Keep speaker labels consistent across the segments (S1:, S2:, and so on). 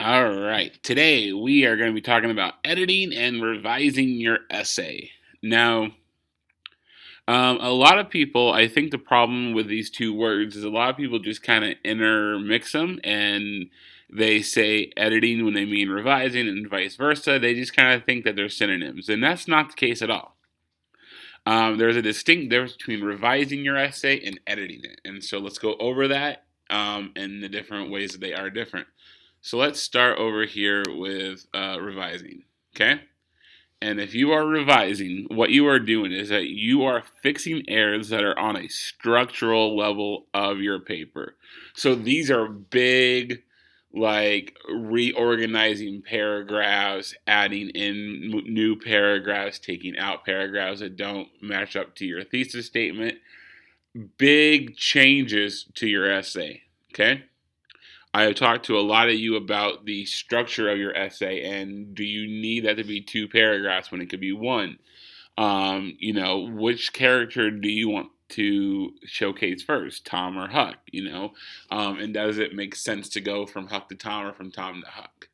S1: All right. Today we are going to be talking about editing and revising your essay. Now, a lot of people, I think the problem with these two words is a lot of people just kind of intermix them and they say editing when they mean revising and vice versa. They just kind of think that they're synonyms, and that's not the case at all. There's a distinct difference between revising your essay and editing it. And so let's go over that and the different ways that they are different. So let's start over here with revising. Okay? And if you are revising, what you are doing is that you are fixing errors that are on a structural level of your paper. So these are big, like reorganizing paragraphs, adding in new paragraphs, taking out paragraphs that don't match up to your thesis statement, big changes to your essay. Okay? I have talked to a lot of you about the structure of your essay, and do you need that to be two paragraphs when it could be one? Which character do you want to showcase first, Tom or Huck? And does it make sense to go from Huck to Tom or from Tom to Huck?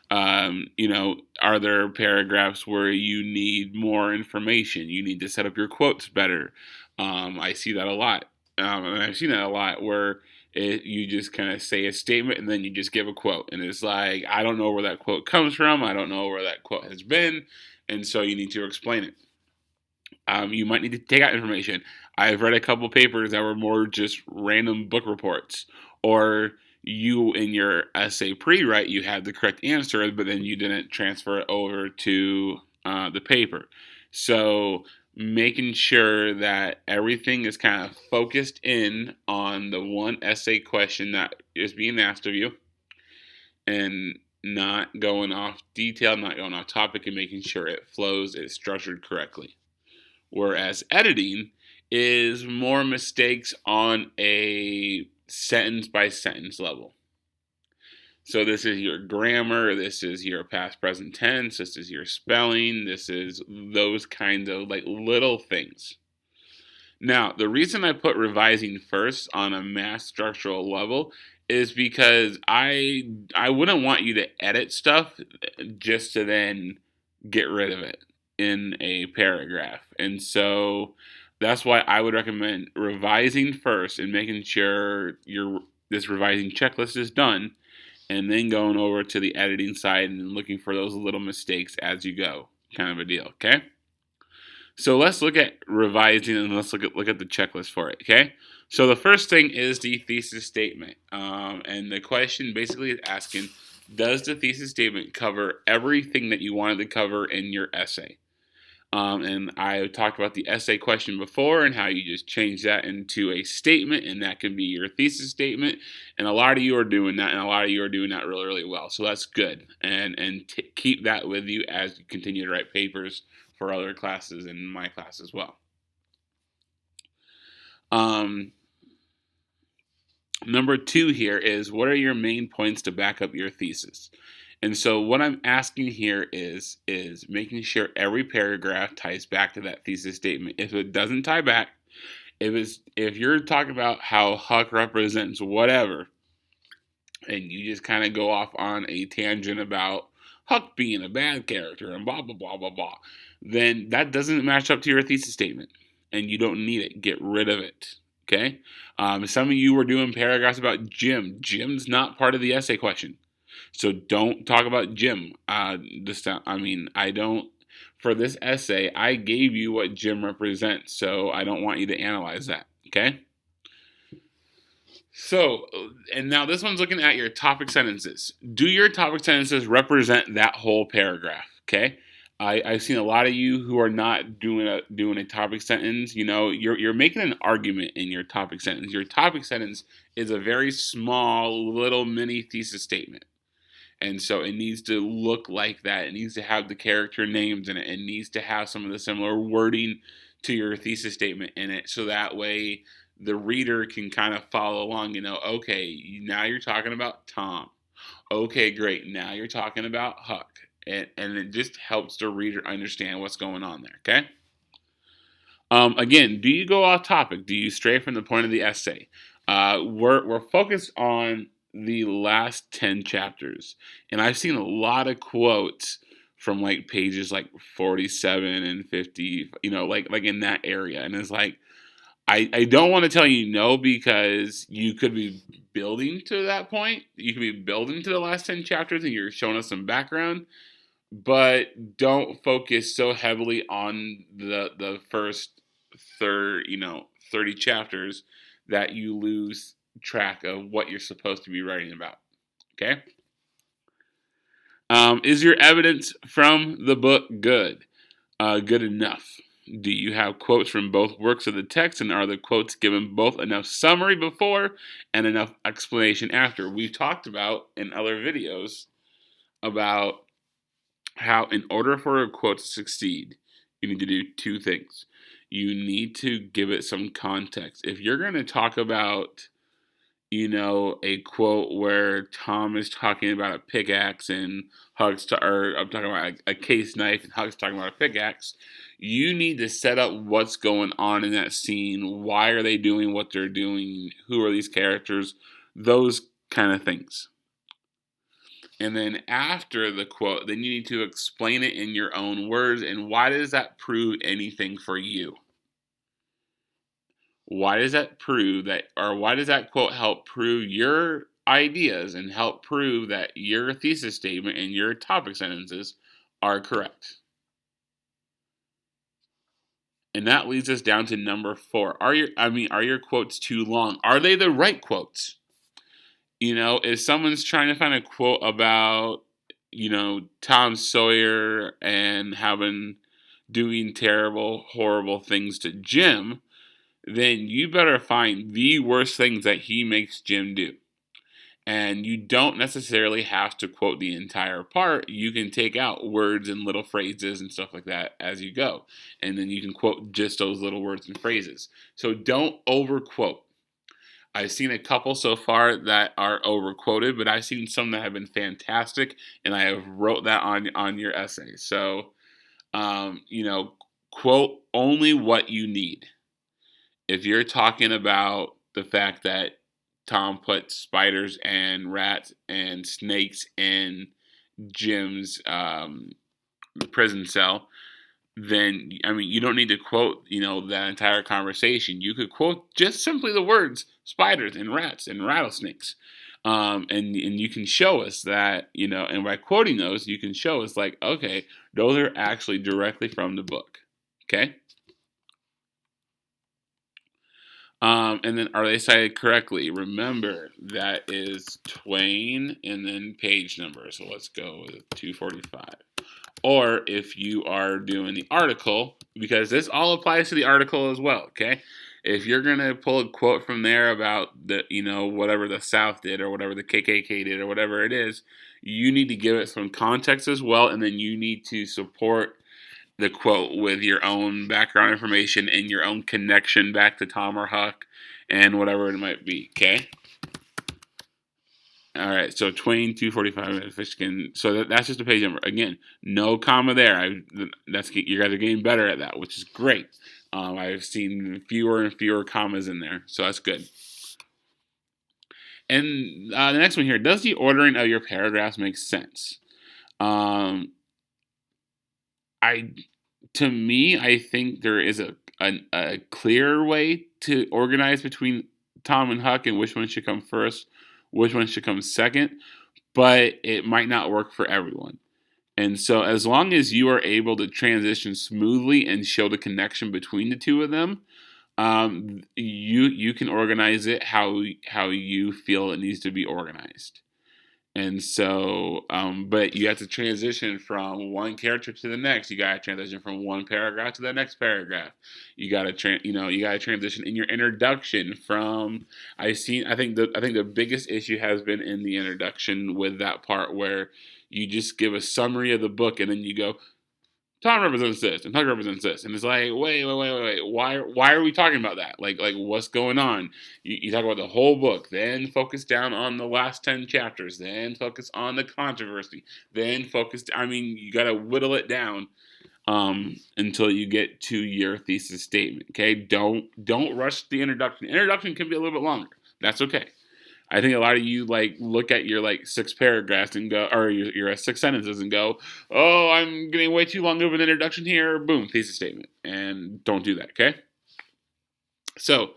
S1: Are there paragraphs where you need more information? You need to set up your quotes better. I see that a lot. And I've seen that a lot where you just kind of say a statement and then you just give a quote. And it's like, I don't know where that quote comes from. I don't know where that quote has been. And so you need to explain it. You might need to take out information. I've read a couple papers that were more just random book reports, or you in your essay pre-write you had the correct answer, but then you didn't transfer it over to the paper. So making sure that everything is kind of focused in on the one essay question that is being asked of you, and not going off detail, not going off topic, and making sure it flows, it's structured correctly. Whereas editing is more mistakes on a sentence by sentence level. So this is your grammar, this is your past present tense, this is your spelling, this is those kinds of like little things. Now, the reason I put revising first on a mass structural level is because I wouldn't want you to edit stuff just to then get rid of it in a paragraph. And so that's why I would recommend revising first and making sure this revising checklist is done, and then going over to the editing side and looking for those little mistakes as you go, kind of a deal. Okay. So let's look at revising and let's look at the checklist for it. Okay. So the first thing is the thesis statement, and the question basically is asking, does the thesis statement cover everything that you wanted to cover in your essay? And I talked about the essay question before and how you just change that into a statement, and that can be your thesis statement. And a lot of you are doing that, and a lot of you are doing that really, really well. So that's good, and keep that with you as you continue to write papers for other classes and my class as well. Number two here is, what are your main points to back up your thesis? And so what I'm asking here is making sure every paragraph ties back to that thesis statement. If it doesn't tie back, if you're talking about how Huck represents whatever, and you just kind of go off on a tangent about Huck being a bad character and blah blah blah blah blah, then that doesn't match up to your thesis statement, and you don't need it. Get rid of it. Okay. Some of you were doing paragraphs about Jim. Jim's not part of the essay question. So don't talk about Jim. I don't. For this essay, I gave you what Jim represents, so I don't want you to analyze that. Okay. So, and now this one's looking at your topic sentences. Do your topic sentences represent that whole paragraph? Okay. I've seen a lot of you who are not doing a topic sentence. You're making an argument in your topic sentence. Your topic sentence is a very small little mini thesis statement. And so it needs to look like that. It needs to have the character names in it. It needs to have some of the similar wording to your thesis statement in it. So that way the reader can kind of follow along, okay, now you're talking about Tom. Okay, great. Now you're talking about Huck. And it just helps the reader understand what's going on there, okay? Again, do you go off topic? Do you stray from the point of the essay? We're focused on the last 10 chapters. And I've seen a lot of quotes from like pages like 47 and 50, like in that area. And it's like, I don't want to tell you no, because you could be building to that point. You could be building to the last 10 chapters and you're showing us some background, but don't focus so heavily on the first 30 chapters that you lose track of what you're supposed to be writing about. Okay? Is your evidence from the book good? Good enough? Do you have quotes from both works of the text, and are the quotes given both enough summary before and enough explanation after? We've talked about in other videos about how, in order for a quote to succeed, you need to do two things. You need to give it some context. If you're going to talk about, a quote where Tom is talking about a pickaxe and or I'm talking about a case knife and Huck's talking about a pickaxe, you need to set up what's going on in that scene. Why are they doing what they're doing? Who are these characters? Those kind of things. And then after the quote, then you need to explain it in your own words. And why does that prove anything for you? Why does that prove that, or why does that quote help prove your ideas and help prove that your thesis statement and your topic sentences are correct? And that leads us down to number 4. Are your quotes too long? Are they the right quotes? If someone's trying to find a quote about, Tom Sawyer and doing terrible, horrible things to Jim, then you better find the worst things that he makes Jim do. And you don't necessarily have to quote the entire part. You can take out words and little phrases and stuff like that as you go. And then you can quote just those little words and phrases. So don't overquote. I've seen a couple so far that are overquoted, but I've seen some that have been fantastic, and I have wrote that on your essay. So, quote only what you need. If you're talking about the fact that Tom put spiders and rats and snakes in Jim's prison cell, then you don't need to quote that entire conversation. You could quote just simply the words spiders and rats and rattlesnakes, and you can show us that and by quoting those, you can show us like, okay, those are actually directly from the book. Okay. And then are they cited correctly? Remember, that is Twain and then page number. So let's go with 245. Or if you are doing the article, because this all applies to the article as well, okay? If you're going to pull a quote from there about whatever the South did or whatever the KKK did or whatever it is, you need to give it some context as well, and then you need to support the quote with your own background information and your own connection back to Tom or Huck and whatever it might be, okay? All right, so Twain 245 Fishkin. So that's just a page number. Again, no comma there. You guys are getting better at that, which is great. I've seen fewer and fewer commas in there, so that's good. And the next one here: does the ordering of your paragraphs make sense? To me, I think there is a clear way to organize between Tom and Huck and which one should come first, which one should come second, but it might not work for everyone. And so as long as you are able to transition smoothly and show the connection between the two of them, you can organize it how you feel it needs to be organized. And so, but you have to transition from one character to the next. You got to transition from one paragraph to the next paragraph. You got to, you got to transition in your introduction from. I think the biggest issue has been in the introduction with that part where you just give a summary of the book and then you go, Tom represents this, and Huck represents this, and it's like, wait. Why are we talking about that? Like what's going on? You talk about the whole book, then focus down on the last 10 chapters, then focus on the controversy, then focus. You got to whittle it down until you get to your thesis statement. Okay, don't rush the introduction. Introduction can be a little bit longer. That's okay. I think a lot of you like look at your like 6 paragraphs and go, or your 6 sentences and go, oh, I'm getting way too long of an introduction here. Boom, thesis statement. And don't do that, okay? So,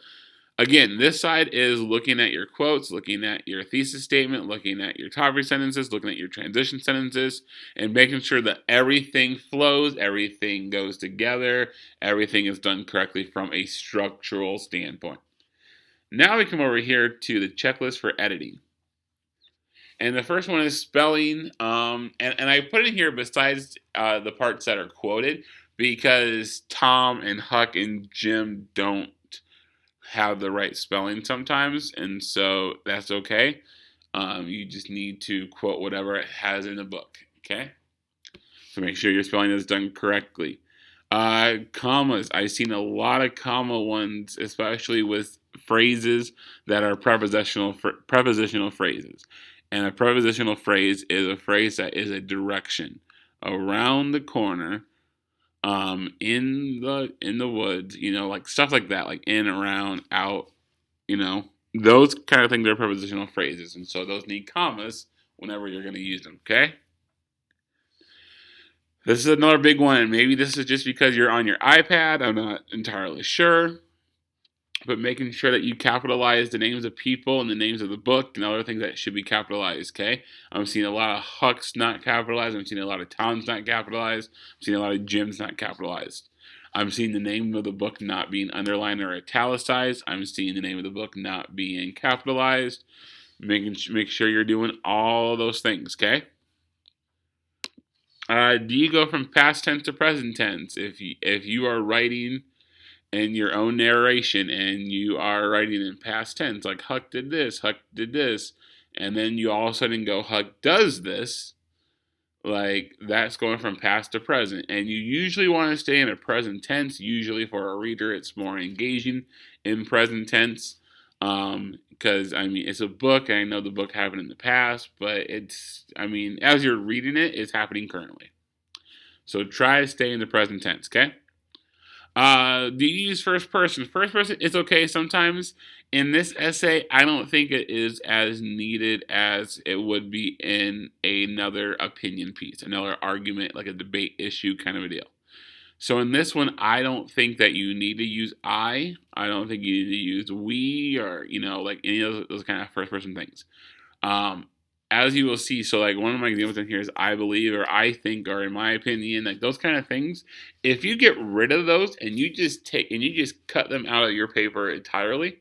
S1: again, this side is looking at your quotes, looking at your thesis statement, looking at your topic sentences, looking at your transition sentences, and making sure that everything flows, everything goes together, everything is done correctly from a structural standpoint. Now we come over here to the checklist for editing. And the first one is spelling. And I put in here besides the parts that are quoted because Tom and Huck and Jim don't have the right spelling sometimes, and so that's okay. You just need to quote whatever it has in the book, okay? So make sure your spelling is done correctly. Commas. I've seen a lot of comma ones, especially with phrases that are prepositional phrases. And a prepositional phrase is a phrase that is a direction around the corner, in the woods, like stuff like that, like in, around, out, those kind of things are prepositional phrases, and so those need commas whenever you're going to use them, okay? This is another big one. Maybe this is just because you're on your iPad. I'm not entirely sure. But making sure that you capitalize the names of people and the names of the book and other things that should be capitalized, okay? I'm seeing a lot of Hucks not capitalized. I'm seeing a lot of Toms not capitalized. I'm seeing a lot of Jims not capitalized. I'm seeing the name of the book not being underlined or italicized. I'm seeing the name of the book not being capitalized. Make sure you're doing all those things, okay? Do you go from past tense to present tense? If you are writing in your own narration and you are writing in past tense, like Huck did this, and then you all of a sudden go, Huck does this, like that's going from past to present. And you usually want to stay in a present tense. Usually for a reader, it's more engaging in present tense. Because, it's a book, and I know the book happened in the past, but as you're reading it, it's happening currently. So try to stay in the present tense, okay? Do you use first person? First person is okay sometimes. In this essay, I don't think it is as needed as it would be in another opinion piece, another argument, like a debate issue kind of a deal. So in this one, I don't think that you need to use I. I don't think you need to use we or, like any of those kind of first person things. As you will see, so like one of my examples in here is I believe or I think or in my opinion, like those kind of things. If you get rid of those and you just cut them out of your paper entirely,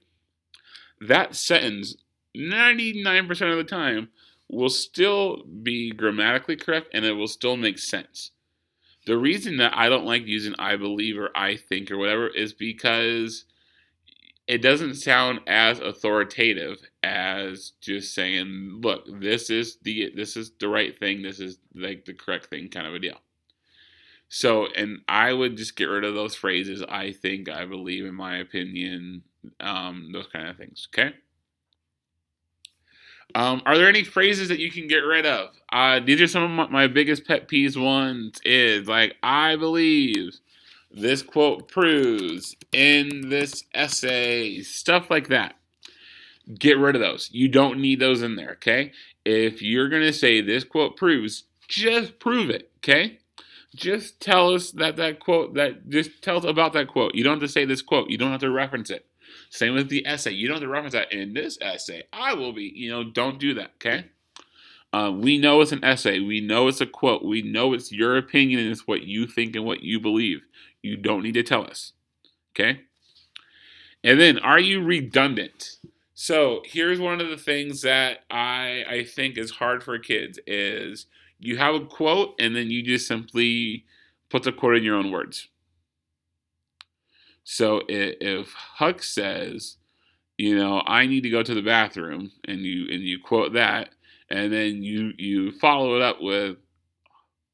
S1: that sentence 99% of the time will still be grammatically correct and it will still make sense. The reason that I don't like using I believe or I think or whatever is because it doesn't sound as authoritative as just saying, look, this is the right thing, this is like the correct thing kind of a deal. So, and I would just get rid of those phrases, I think, I believe, in my opinion, those kind of things, okay? Are there any phrases that you can get rid of? These are some of my biggest pet peeves ones is like, I believe, this quote proves, in this essay, stuff like that. Get rid of those. You don't need those in there, okay? If you're going to say this quote proves, just prove it, okay? Just tell us just tell us about that quote. You don't have to say this quote. You don't have to reference it. Same with the essay. You don't have to reference that in this essay. I will be, don't do that, okay? We know it's an essay. We know it's a quote. We know it's your opinion and it's what you think and what you believe. You don't need to tell us, okay? And then, are you redundant? So here's one of the things that I think is hard for kids is you have a quote and then you just simply put the quote in your own words. So if Huck says, I need to go to the bathroom, and you quote that, and then you follow it up with,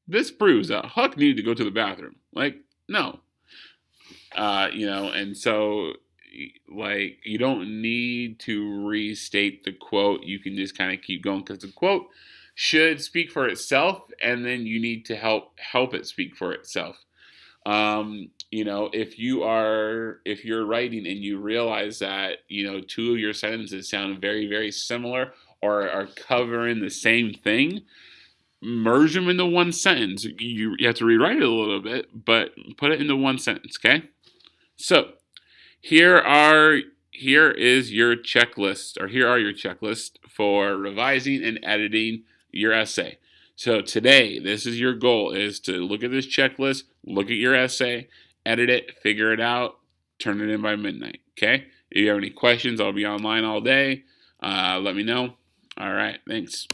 S1: this proves that Huck needed to go to the bathroom. Like, no. And so, like, you don't need to restate the quote. You can just kind of keep going because the quote should speak for itself, and then you need to help it speak for itself. if you're writing and you realize that two of your sentences sound very, very similar or are covering the same thing, merge them into one sentence. You have to rewrite it a little bit, but put it into one sentence. Okay. So here are here is your checklist, or here are your checklists for revising and editing your essay. So today, this is your goal, is to look at this checklist, look at your essay, edit it, figure it out, turn it in by midnight. Okay. If you have any questions, I'll be online all day. Let me know. All right. Thanks.